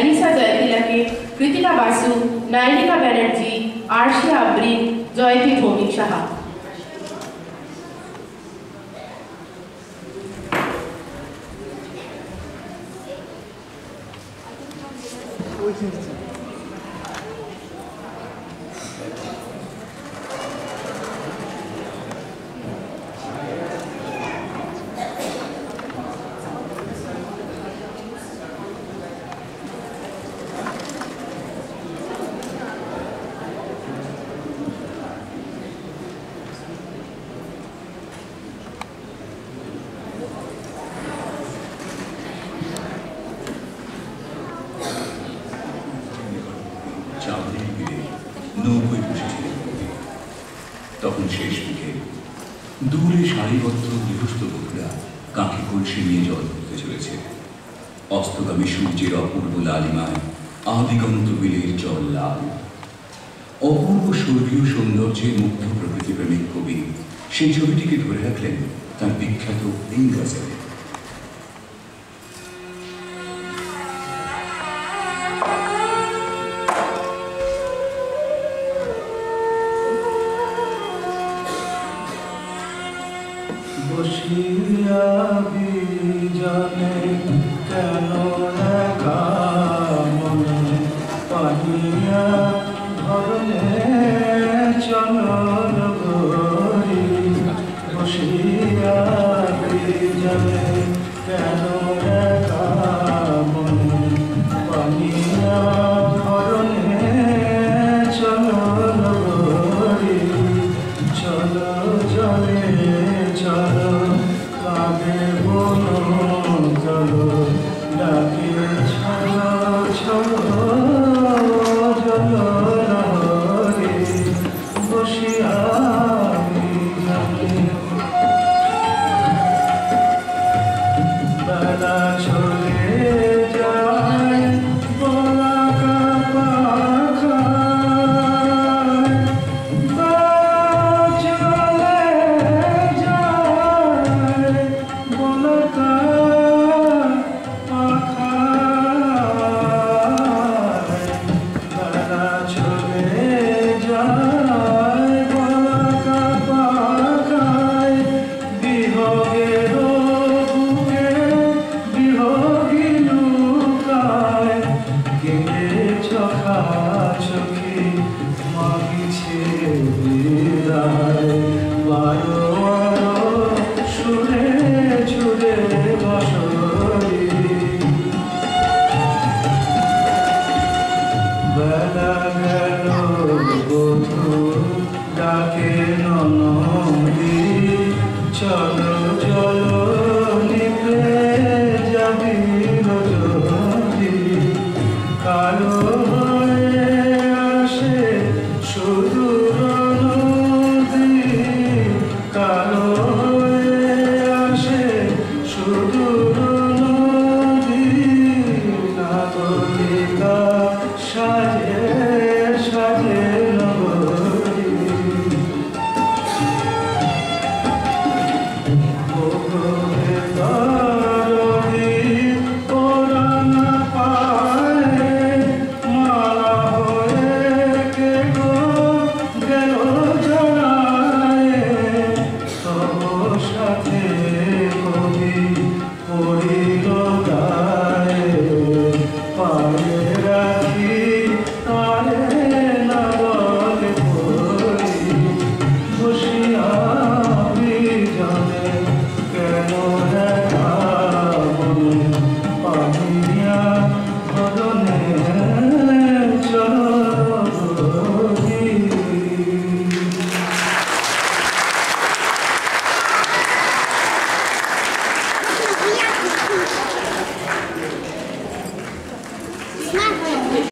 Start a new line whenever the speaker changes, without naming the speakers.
अनिसा जयतिलाके, कृतिका बासु, नायिका बैनर्जी, आर्शिया अब्रीन, जयती भौमिक साहा।
তখন শেষ দিকে দূরে সারিবদ্ধ গৃহস্থ বধূরা কাঁখে কলসি নিয়ে জল ধরতে চলেছে। অস্তগামী সূর্যের অপূর্ব লালিমায় আদিগন্ত বিলের জল লাল। অপূর্ব স্বর্গীয় সৌন্দর্যের মুগ্ধ প্রকৃতি প্রেমিক কবি সেই ছবিটিকে ধরে রাখলেন তার বিখ্যাত ইংরেজি।